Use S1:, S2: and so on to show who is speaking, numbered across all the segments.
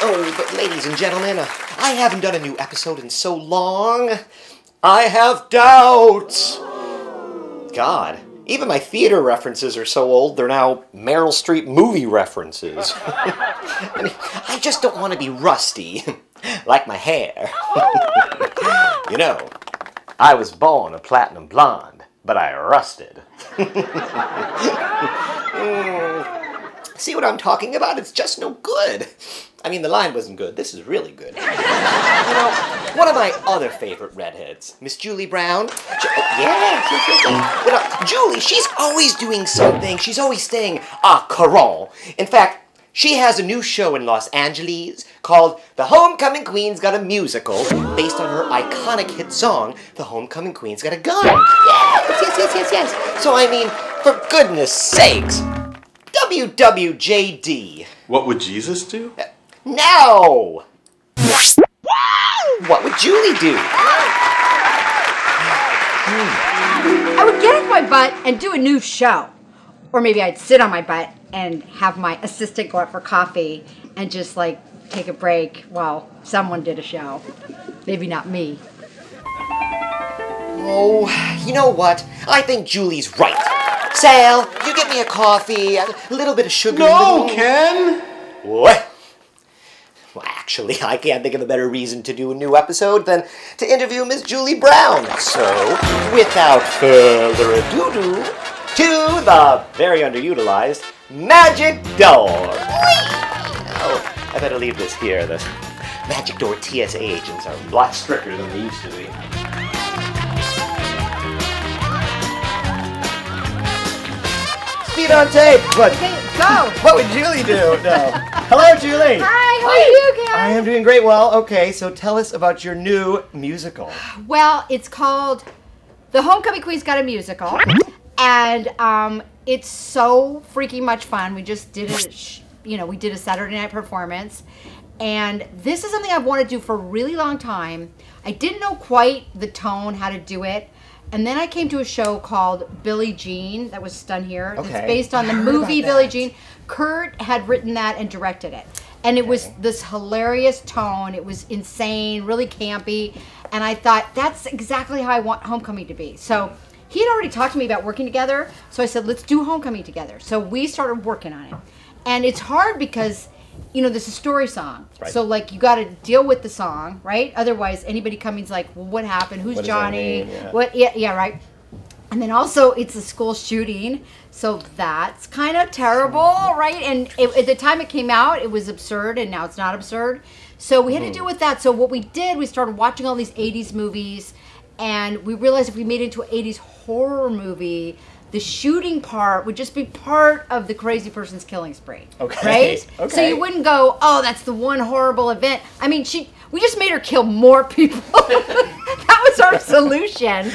S1: Oh, but ladies and gentlemen, I haven't done a new episode in so long. I have doubts. God, even my theater references are so old, they're now Meryl Streep movie references. I mean, I just don't want to be rusty, like my hair. You know, I was born a platinum blonde, but I rusted. See what I'm talking about? It's just no good. I mean, the line wasn't good. This is really good. You know, one of my other favorite redheads, Miss Julie Brown. Yes. You know, Julie, she's always doing something. She's always staying au courant. In fact, she has a new show in Los Angeles called The Homecoming Queen's Got a Musical, based on her iconic hit song, The Homecoming Queen's Got a Gun. Yes. So, I mean, for goodness sakes, WWJD.
S2: What would Jesus do?
S1: No! What would Julie do?
S3: I would get off my butt and do a new show. Or maybe I'd sit on my butt and have my assistant go out for coffee and just like take a break while someone did a show. Maybe not me.
S1: Oh, you know what? I think Julie's right. Sal, you get me a coffee, a little bit of sugar.
S2: No, Ken!
S1: What? Well, actually, I can't think of a better reason to do a new episode than to interview Miss Julie Brown. So, without further ado, to the very underutilized Magic Door. Oh, I better leave this here. The Magic Door TSA agents are a lot stricter than they used to be. Speed on tape. What?
S3: Okay, go.
S1: What would Julie do? No. Hello, Julie.
S3: Hi, how are you, Ken?
S1: I am doing great. Well, okay, so tell us about your new musical.
S3: Well, it's called The Homecoming Queen's Got a Musical. And it's so freaking much fun. We just did we did a Saturday night performance. And this is something I've wanted to do for a really long time. I didn't know quite the tone, how to do it. And then I came to a show called Billie Jean that was done here.
S1: Okay.
S3: It's based on the movie Billie Jean. Kurt had written that and directed it. And it was this hilarious tone. It was insane, really campy. And I thought, that's exactly how I want Homecoming to be. So he had already talked to me about working together. So I said, let's do Homecoming together. So we started working on it. And it's hard because, you know, this is a story song. Right. So, like, you got to deal with the song, right? Otherwise, anybody coming's like, well, what happened? Who's Johnny? What? Yeah, right. And then also, it's a school shooting. So that's kind of terrible, right? And at the time it came out, it was absurd, and now it's not absurd. So we had to deal with that. So what we did, we started watching all these 80s movies, and we realized if we made it into an 80s horror movie, the shooting part would just be part of the crazy person's killing spree. Okay. Right? Okay. So you wouldn't go, oh, that's the one horrible event. I mean, we just made her kill more people. That was our solution.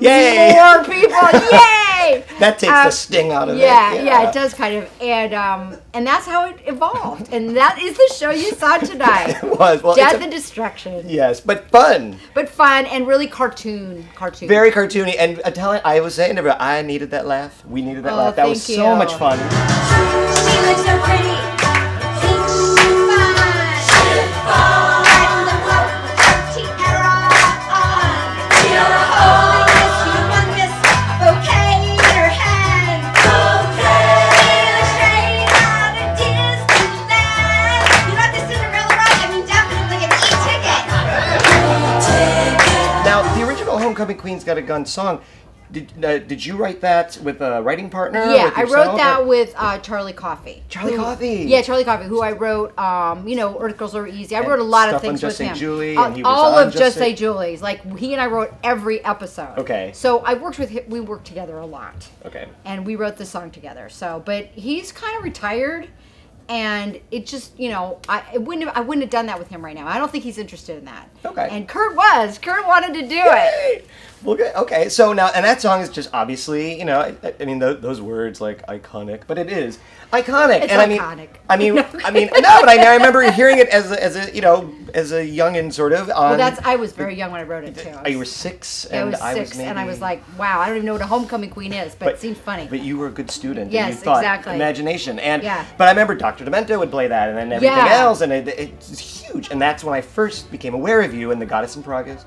S3: Yay! More people, yay!
S1: That takes the sting out of it.
S3: Yeah, it does kind of. And that's how it evolved. And that is the show you saw tonight.
S1: It was. Well,
S3: Death and Destruction.
S1: Yes, but fun.
S3: But fun and really cartoon.
S1: Very cartoony. And I was saying to her, I needed that laugh. We needed that laugh. That was so much fun.
S4: She looks so pretty.
S1: Homecoming Queen's Got a Gun song. Did you write that with a writing partner?
S3: Yeah, I wrote that with Charlie Coffey.
S1: Charlie Coffey?
S3: Yeah, Charlie Coffey, who I wrote, Earth Girls Are Easy. I wrote a lot of things with him.
S1: Just Say Julie, and he was
S3: all
S1: on
S3: of Just Say Julie's. Like, he and I wrote every episode. Okay. So I worked with him. We worked together a lot. Okay. And we wrote the song together. So, but he's kind of retired. And it just, you know, I wouldn't have done that with him right now. I don't think he's interested in that. Okay. And Kurt wanted to do it.
S1: Well, good. Okay, so now, and that song is just obviously, you know, I mean, those words like iconic, but it is iconic.
S3: It's
S1: and
S3: iconic.
S1: I mean, no, but I remember hearing it as a, you know, as a youngin' sort of.
S3: Well, I was very young when I wrote it too.
S1: You were 6,
S3: I
S1: and
S3: was 6, and I was like, wow, I don't even know what a homecoming queen is, but it seemed funny.
S1: But you were a good student.
S3: Yes,
S1: and you thought,
S3: exactly.
S1: Imagination, and but I remember Dr. Demento would play that, and then everything else, and it's huge. And that's when I first became aware of you and the Goddess in Progress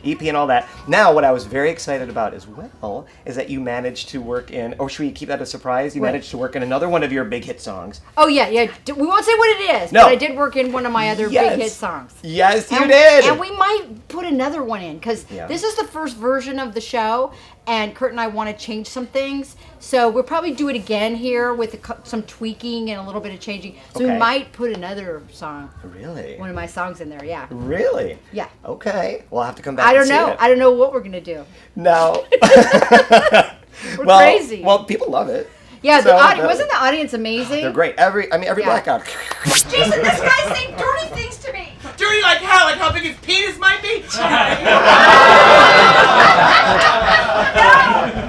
S1: EP and all that. Now, what I was very excited about as well is that you managed to work in, or should we keep that a surprise? You managed to work in another one of your big hit songs.
S3: Oh, yeah. We won't say what it is, but I did work in one of my other big hit songs.
S1: Yes, you did.
S3: And we might put another one in, because this is the first version of the show, and Kurt and I want to change some things. So we'll probably do it again here with some tweaking and a little bit of changing. So we might put another song.
S1: Really?
S3: One of my songs in there, yeah.
S1: Really?
S3: Yeah.
S1: Okay. We'll have to come back
S3: I don't
S1: and see
S3: know.
S1: it.
S3: I don't know what we're going to do.
S1: No.
S3: We're crazy.
S1: Well, people love it.
S3: Yeah, wasn't the audience amazing?
S1: They're great. Every blackout.
S4: Jason, this guy's saying dirty things to me.
S5: Dirty like how? Like how big his penis might be?
S4: No,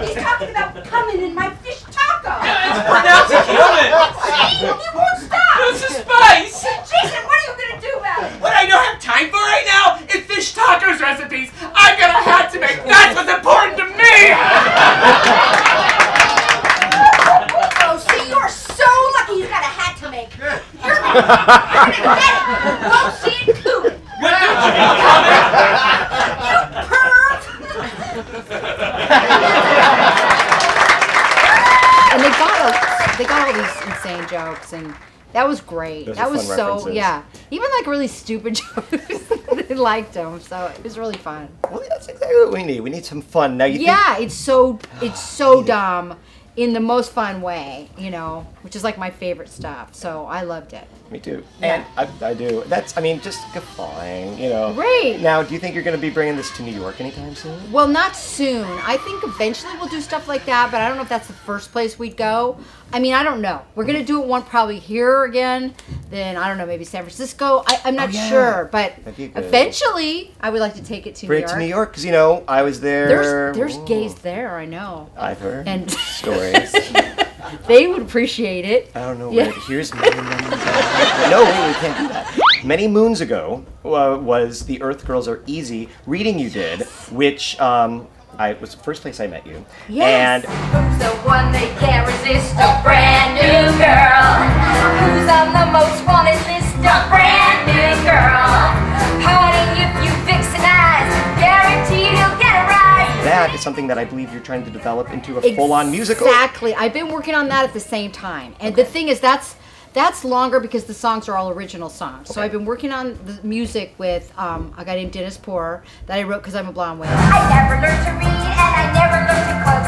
S4: he's talking about coming in my fish taco.
S5: It's pronounced human.
S4: See? He won't stop.
S5: It's a spice.
S4: Jason, what are you going to do about it?
S5: What I don't have time for right now is fish tacos recipes. I've got a hat to make. That's what's important to me.
S4: Oh, see, you're so lucky you got a hat to make. You're gonna get it. Won't see it coming.
S5: What don't you mean coming?
S4: You perv.
S3: And they got all these insane jokes, and that was great. That was so even like really stupid jokes. They liked them, so it was really fun.
S1: Well, that's exactly what we need. We need some fun. Now you
S3: it's so dumb in the most fun way, you know, which is like my favorite stuff. So I loved it.
S1: Me too.
S3: Yeah.
S1: And I do. That's, I mean, just flying, you know.
S3: Great.
S1: Now, do you think you're going to be bringing this to New York anytime soon?
S3: Well, not soon. I think eventually we'll do stuff like that, but I don't know if that's the first place we'd go. I mean, I don't know. We're going to do it one probably here again, then, I don't know, maybe San Francisco. I'm not sure, but eventually I would like to take it to New York.
S1: Bring it to New York, because, you know, I was there.
S3: There's gays there, I know.
S1: I've heard
S3: and
S1: stories.
S3: They would appreciate it.
S1: I don't know. Yeah. Here's no, wait, we can't do that. Many moons ago was the Earth Girls Are Easy reading you did, which was the first place I met you.
S3: Yes.
S1: And
S4: Who's the one they can't resist? A brand new girl. Who's on the most wanted list? A brand new girl. Honey, if you fix an eyes, guaranteed you'll get it right.
S1: that is something that I believe you're trying to develop into a full-on musical.
S3: Exactly. I've been working on that at the same time. And the thing is, that's longer because the songs are all original songs. So I've been working on the music with a guy named Dennis Poor that I wrote because I'm a blonde woman.
S4: I never learned to read and I never learned to cook.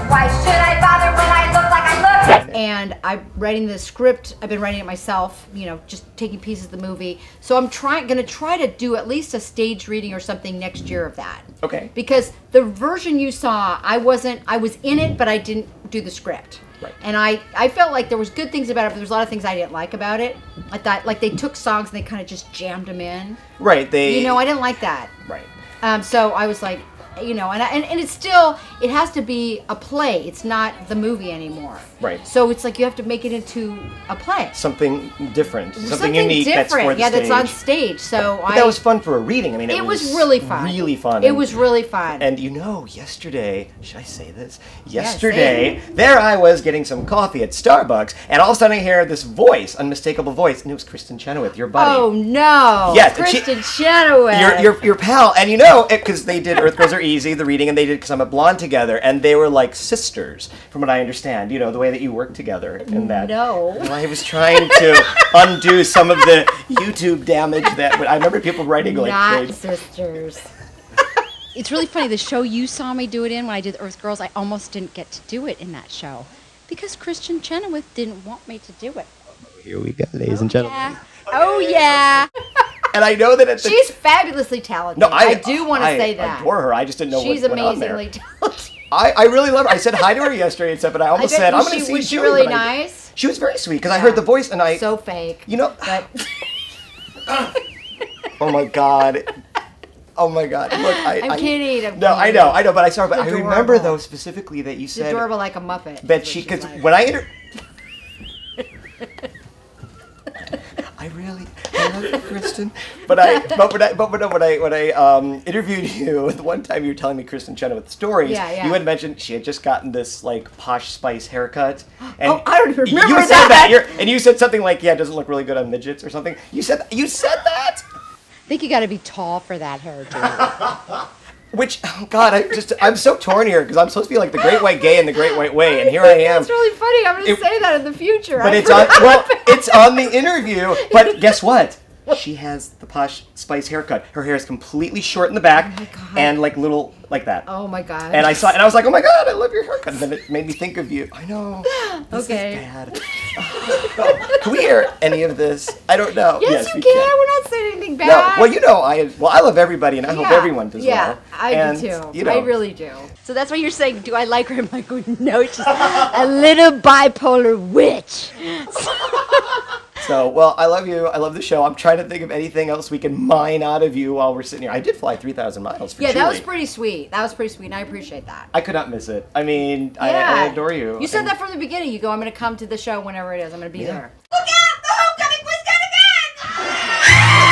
S4: Why should I bother when I look like I look?
S3: And I'm writing the script. I've been writing it myself, you know, just taking pieces of the movie. So I'm going to try to do at least a stage reading or something next year of that.
S1: Okay.
S3: Because the version you saw, I was in it, but I didn't do the script.
S1: Right.
S3: And I felt like there was good things about it, but there was a lot of things I didn't like about it. I thought, like, they took songs and they kind of just jammed them in.
S1: Right.
S3: You know, I didn't like that.
S1: Right.
S3: So I was like, you know, and it's still, it has to be a play. It's not the movie anymore.
S1: Right.
S3: So it's like you have to make it into a play.
S1: Something different. Something unique
S3: different.
S1: That's for the
S3: that's on stage. So
S1: but that was fun for a reading. I mean,
S3: it was really fun.
S1: Really fun.
S3: It was really fun.
S1: And you know, yesterday, should I say this? Yesterday, there I was getting some coffee at Starbucks, and all of a sudden I hear this voice, unmistakable voice, and it was Kristen Chenoweth, your buddy.
S3: Oh no!
S1: Yes,
S3: Kristen Chenoweth.
S1: Your pal, and you know, because they did Earth Girls Are Easy, the reading, and they did Because I'm a Blonde together, and they were like sisters, from what I understand. You know, the way that you work together in that.
S3: No.
S1: Well, I was trying to undo some of the YouTube damage that I remember people writing like
S3: not sisters.
S6: It's really funny. The show you saw me do it in when I did Earth Girls, I almost didn't get to do it in that show because Kristen Chenoweth didn't want me to do it.
S1: Here we go, ladies and gentlemen.
S6: Yeah. Oh yeah.
S1: And I know that
S3: she's fabulously talented.
S1: No,
S3: I do want to say that.
S1: I adore her. I just didn't know
S3: she's
S1: what went on there.
S3: amazingly talented.
S1: I really love her. I said hi to her yesterday and stuff, but I almost said I'm going to see
S3: Was she really nice?
S1: She was very sweet because I heard the voice and I.
S3: So fake.
S1: You know.
S3: But
S1: Oh my God. Oh my God! Look,
S3: I'm kidding.
S1: No, I know, but I saw. But I
S3: Adorable.
S1: remember though specifically that you
S3: She's
S1: said
S3: adorable like a Muppet.
S1: that she could. When I love you, Kristen. But when I interviewed you the one time, you were telling me Kristen Chenoweth stories.
S3: Yeah.
S1: You had mentioned she had just gotten this like Posh Spice haircut. And
S3: Oh, I don't even remember
S1: you said
S3: that.
S1: And you said something like, "Yeah, it doesn't look really good on midgets" or something. You said that.
S6: I think you got to be tall for that hairdo.
S1: Which, oh God, I'm so torn here because I'm supposed to be like the great white gay and the great white way, and here I am.
S3: It's really funny. I'm going to say that in the future.
S1: But it's on the interview. But guess what? She has the Posh Spice haircut. Her hair is completely short in the back and like little like that.
S3: Oh my God.
S1: And I saw it and I was like, oh my God, I love your haircut. And then it made me think of you. I know. This
S3: Okay.
S1: is bad. Can we hear any of this? I don't know.
S3: Yes, you
S1: we
S3: can. We're not saying anything bad.
S1: No, well, you know, I love everybody, and I hope everyone does well.
S3: Yeah, I do too.
S1: You know,
S3: I really do.
S6: So that's what you're saying. Do I like her? I'm like, oh, no, she's a little bipolar witch.
S1: So, well, I love you. I love the show. I'm trying to think of anything else we can mine out of you while we're sitting here. I did fly 3,000 miles for
S3: Yeah, that
S1: Julie.
S3: was pretty sweet. That was pretty sweet, and I appreciate that.
S1: I could not miss it. I mean,
S3: Yeah.
S1: I adore you.
S3: You said that from the beginning. You go, I'm going to come to the show whenever it is. I'm going to be there.
S4: Look out! The homecoming quiz gonna begin!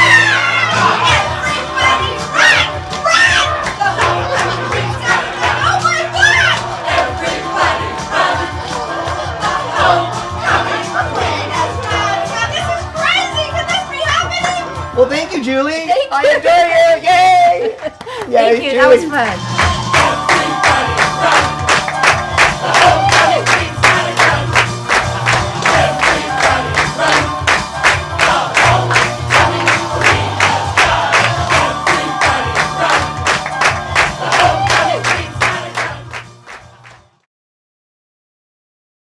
S4: Everybody run! Run! The homecoming quiz gonna begin! Oh my God! Everybody run! The homecoming quiz has run! Now this is crazy! Could this be happening?
S1: Well, thank you, Julie.
S3: Thank
S1: I adore you. Yay!
S3: Thank you. That was fun.